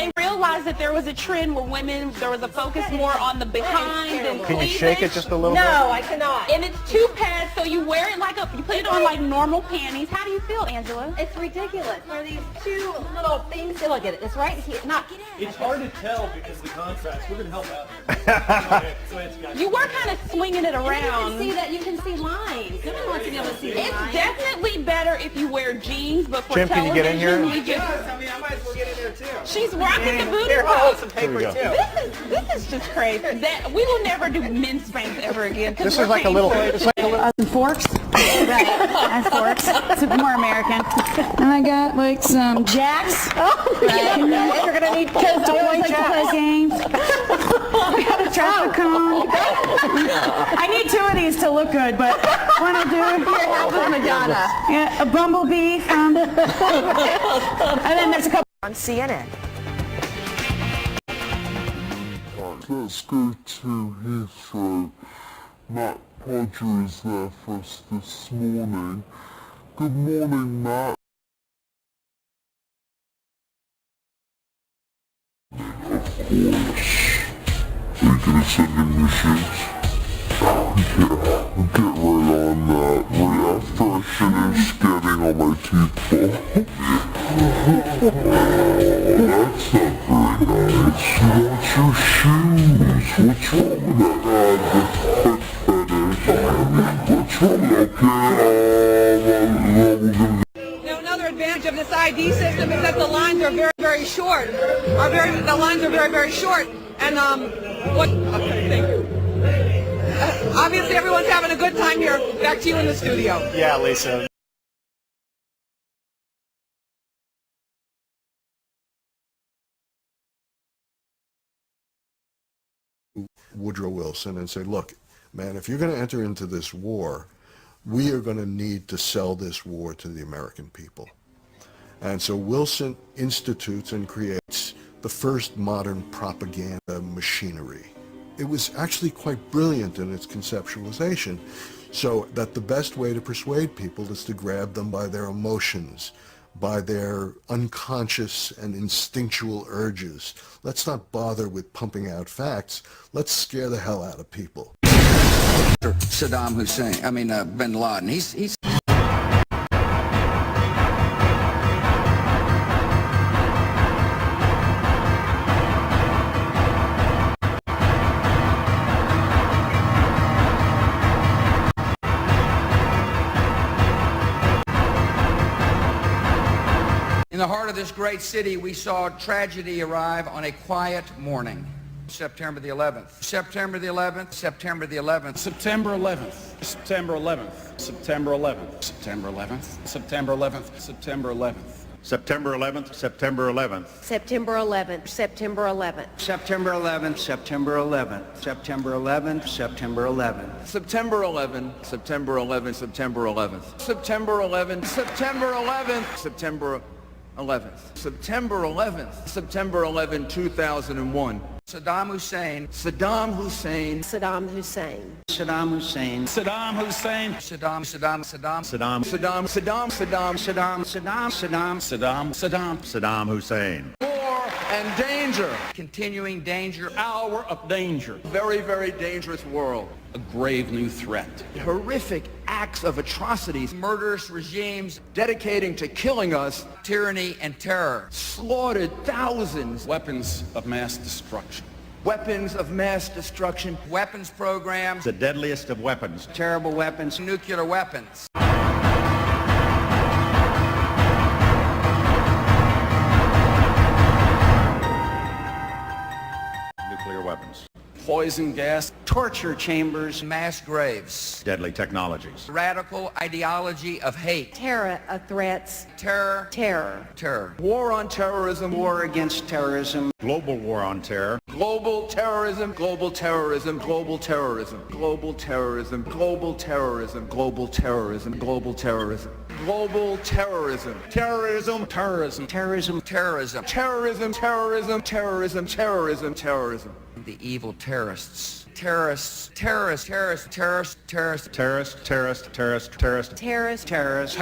they realized that there was a trend where women, there was a focus more on the behind and Can you shake it just a little bit? No, I cannot. And it's two pads, so you wear it like you put it on like normal panties. How do you feel, Angela? It's ridiculous. There are these two little things. Look at it. It's right here. Not. It's hard to tell because of the contrast. We're going to help out. Go ahead, Scott. You were kind of swinging it around. You can see that. You can see lines. Nobody wants to be able to see the It's lines. definitely better if you wear jeans, but for Jim, can you get in here? television, we just... I mean, I might as well get in there too. She's rocking the booty Here, I'll hold pop. some paper Here we too. This is just crazy. That we will never do men's spanks ever again. This is like a little, it's like a little, Some forks. Right, that's forks. It's more American. And I got like some jacks. Right. You're gonna need kids to I like to play games. I got a traffic cone. I need two of these to look good, but one will do. Here, help with Madonna. Yeah, a bumblebee from, and then there's a couple. On CNN. Let's go to Heathrow. Matt Podger is there for us this morning. Good morning, Matt. Of course. Are you gonna send in your shoes? Yeah, I'll get right on that. Right after I finish getting all my teeth pulled. That's not very nice. What's your shoes? What's wrong with that? The foot fetish. What's wrong? Okay, Another advantage of this ID system is that the lines are very, very short. The lines are very, very short. And okay, thank you. Obviously, everyone's having a good time here. Back to you in the studio. yeah, Lisa. Woodrow Wilson and say, look, man, if you're going to enter into this war, we are going to need to sell this war to the American people. And so Wilson institutes and creates the first modern propaganda machinery. It was actually quite brilliant in its conceptualization, so that the best way to persuade people is to grab them by their emotions, by their unconscious and instinctual urges. Let's not bother with pumping out facts. Let's scare the hell out of people. Saddam Hussein, bin Laden. He's in the heart of this great city. We saw tragedy arrive on a quiet morning. September the 11th. September the 11th. September the 11th. September 11th. September 11th. September 11th. September 11th. September 11th. September 11th. September 11th, September 11th. September 11th. September 11th. September 11th. September 11th. September 11th. September 11th. September 11, September 11, September 11th. September 11, September 11th, September 11th. September 11th, September 11, 2001. Saddam Hussein. Saddam Hussein. Saddam Hussein. Saddam Hussein. Saddam Hussein. Saddam Saddam. Saddam. Saddam. Saddam. Saddam. Saddam Hussein. War and danger. Continuing danger. Hour of danger. Very, very dangerous world. A grave new threat. Horrific acts of atrocities. Murderous regimes. Dedicating to killing us. Tyranny and terror. Slaughtered thousands. Weapons of mass destruction. Weapons of mass destruction. Weapons programs. The deadliest of weapons. Terrible weapons. Nuclear weapons. Nuclear weapons. Poison gas. Torture chambers. Mass graves. Deadly technologies. Radical ideology of hate. Terror threats. Terror. Terror. Terror. War on terrorism. War against terrorism. Global war on terror. Global terrorism. Global terrorism. Global terrorism. Global terrorism. Global terrorism. Global terrorism. Global terrorism. Global terrorism. Terrorism. Terrorism. Terrorism. Terrorism. Terrorism. Terrorism. Terrorism. Terrorism. Terrorism. the evil terrorists. Terrorists, terrorists, terrorists, terrorists, terrorists, Terrorist, terrorist, terrorist, terrorist.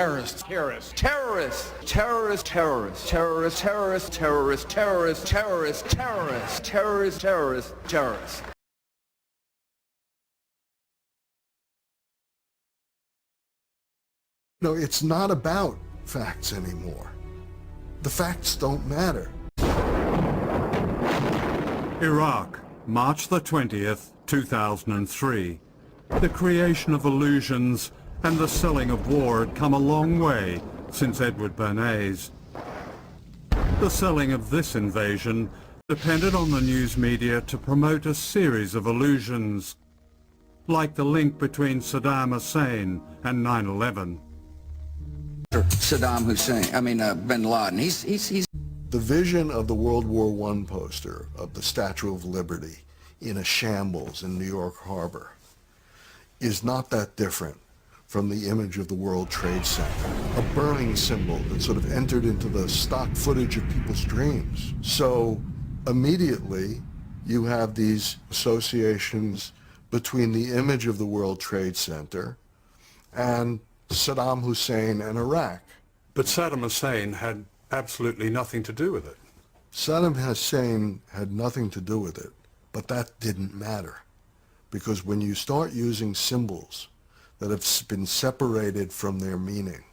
Terrorist. terrorists, terrorists, terrorists, terrorists, terrorists, terrorists, terrorists, terrorists, terrorists, terrorists, terrorists, terrorists, terrorists, terrorists, terrorists. No, it's not about facts anymore. The facts don't matter. Iraq, March the 20th, 2003. The creation of illusions and the selling of war had come a long way since Edward Bernays. The selling of this invasion depended on the news media to promote a series of illusions, like the link between Saddam Hussein and 9/11. Saddam Hussein, bin Laden. He's The vision of the World War I poster of the Statue of Liberty in a shambles in New York Harbor is not that different from the image of the World Trade Center, a burning symbol that sort of entered into the stock footage of people's dreams. So immediately you have these associations between the image of the World Trade Center and Saddam Hussein and Iraq. But Saddam Hussein had absolutely nothing to do with it. Saddam Hussein had nothing to do with it, but that didn't matter. Because when you start using symbols that have been separated from their meaning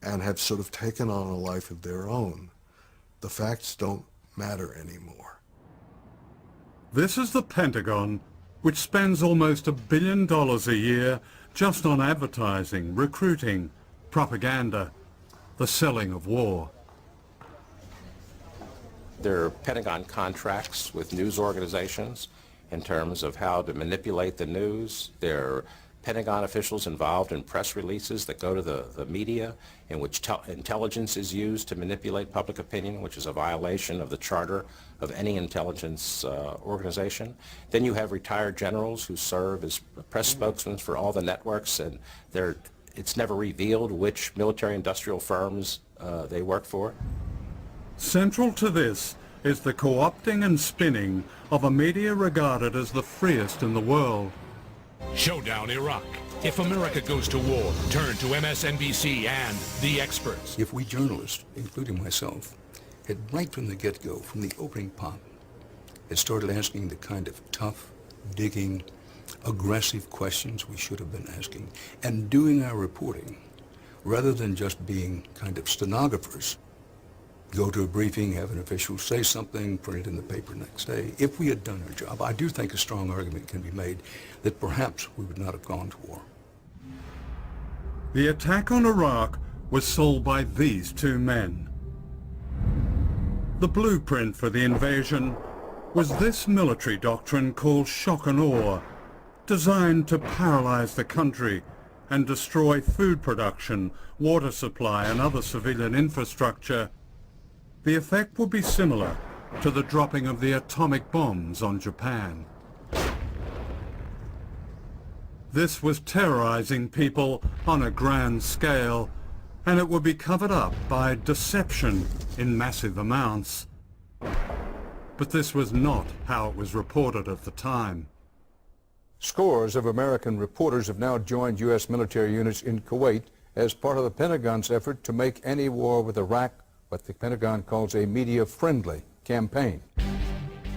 and have sort of taken on a life of their own, the facts don't matter anymore. This is the Pentagon, which spends almost $1 billion a year just on advertising, recruiting, propaganda, the selling of war. There are Pentagon contracts with news organizations in terms of how to manipulate the news. There are Pentagon officials involved in press releases that go to the media in which intelligence is used to manipulate public opinion, which is a violation of the charter of any intelligence organization. Then you have retired generals who serve as press spokesmen for all the networks, and it's never revealed which military-industrial firms they work for. Central to this is the co-opting and spinning of a media regarded as the freest in the world. Showdown Iraq. If America goes to war, turn to MSNBC and the experts. If we journalists, including myself, had right from the get-go, from the opening pop, had started asking the kind of tough, digging, aggressive questions we should have been asking, and doing our reporting, rather than just being kind of stenographers, go to a briefing, have an official say something, print it in the paper next day. If we had done our job, I do think a strong argument can be made that perhaps we would not have gone to war. The attack on Iraq was sold by these two men. The blueprint for the invasion was this military doctrine called shock and awe, designed to paralyze the country and destroy food production, water supply, and other civilian infrastructure. The effect would be similar to the dropping of the atomic bombs on Japan. This was terrorizing people on a grand scale, and it would be covered up by deception in massive amounts. But this was not how it was reported at the time. Scores of American reporters have now joined U.S. military units in Kuwait as part of the Pentagon's effort to make any war with Iraq what the Pentagon calls a media-friendly campaign.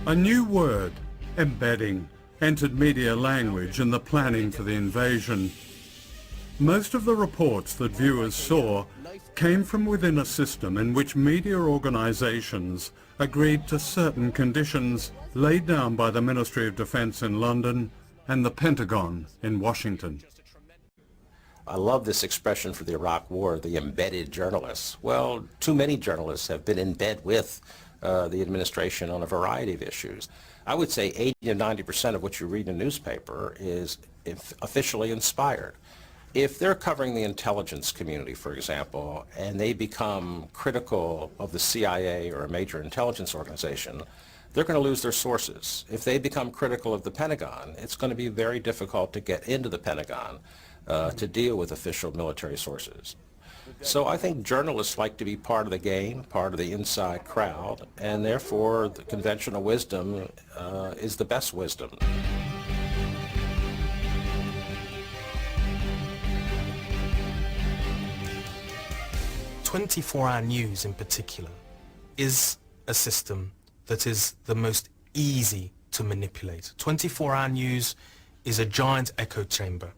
A new word, embedding, entered media language in the planning for the invasion. Most of the reports that viewers saw came from within a system in which media organizations agreed to certain conditions laid down by the Ministry of Defense in London and the Pentagon in Washington. I love this expression for the Iraq War, the embedded journalists. Well, too many journalists have been in bed with the administration on a variety of issues. I would say 80 to 90% of what you read in a newspaper is officially inspired. If they're covering the intelligence community, for example, and they become critical of the CIA or a major intelligence organization, they're going to lose their sources. If they become critical of the Pentagon, it's going to be very difficult to get into the Pentagon to deal with official military sources. So I think journalists like to be part of the game, part of the inside crowd, and therefore the conventional wisdom is the best wisdom. 24-hour news in particular is a system that is the most easy to manipulate. 24-hour news is a giant echo chamber.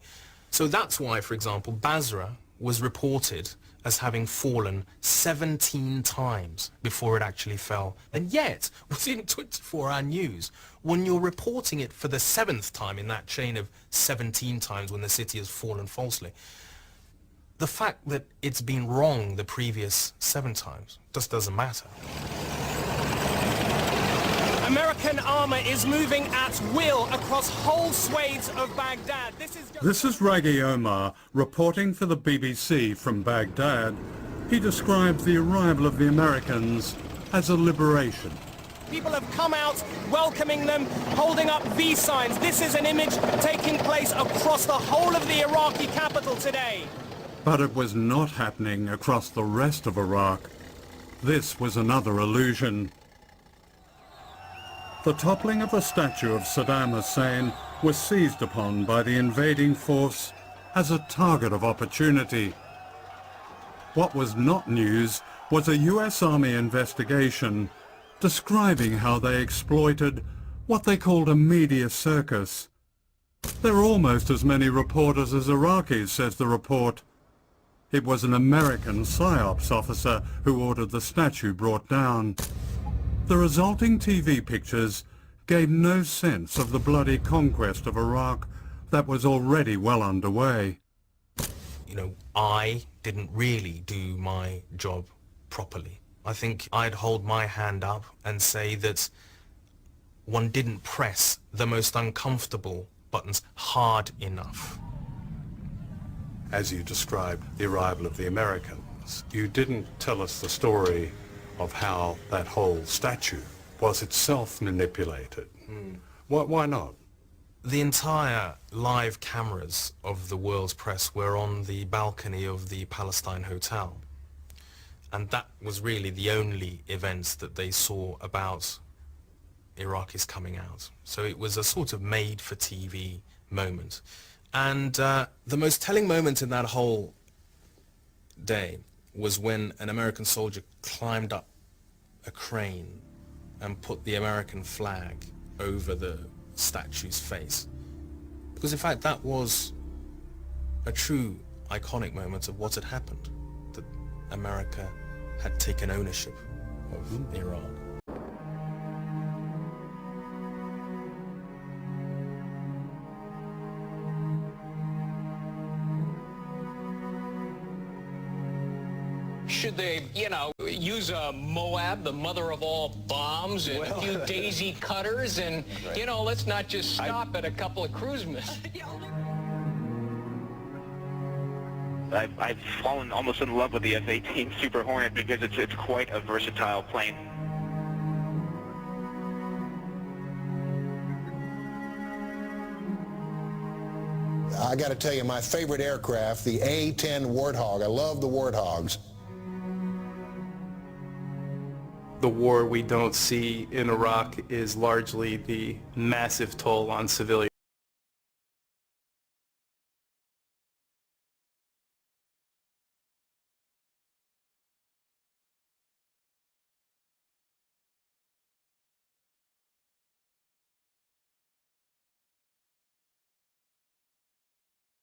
So that's why, for example, Basra was reported as having fallen 17 times before it actually fell. And yet, within 24-hour news, when you're reporting it for the 7th time in that chain of 17 times when the city has fallen falsely, the fact that it's been wrong the previous 7 times just doesn't matter. American armor is moving at will across whole swathes of Baghdad. This is Raghi Omar reporting for the BBC from Baghdad. He describes the arrival of the Americans as a liberation. People have come out welcoming them, holding up V signs. This is an image taking place across the whole of the Iraqi capital today. But it was not happening across the rest of Iraq. This was another illusion. The toppling of the statue of Saddam Hussein was seized upon by the invading force as a target of opportunity. What was not news was a US Army investigation describing how they exploited what they called a media circus. There are almost as many reporters as Iraqis, says the report. It was an American PSYOPs officer who ordered the statue brought down. The resulting TV pictures gave no sense of the bloody conquest of Iraq that was already well underway. You know, I didn't really do my job properly. I think I'd hold my hand up and say that one didn't press the most uncomfortable buttons hard enough. As you described the arrival of the Americans, you didn't tell us the story of how that whole statue was itself manipulated. Why not? The entire live cameras of the world's press were on the balcony of the Palestine Hotel. And that was really the only events that they saw about Iraqis coming out. So it was a sort of made-for-TV moment. And the most telling moment in that whole day was when an American soldier climbed up a crane and put the American flag over the statue's face. Because in fact that was a true iconic moment of what had happened, that America had taken ownership of Iraq. Should they, you know, use a Moab, the mother of all bombs, and a few daisy cutters, and, you know, let's not just stop at a couple of cruise missiles. I've fallen almost in love with the F-18 Super Hornet because it's quite a versatile plane. I got to tell you, my favorite aircraft, the A-10 Warthog. I love the Warthogs. The war we don't see in Iraq is largely the massive toll on civilians.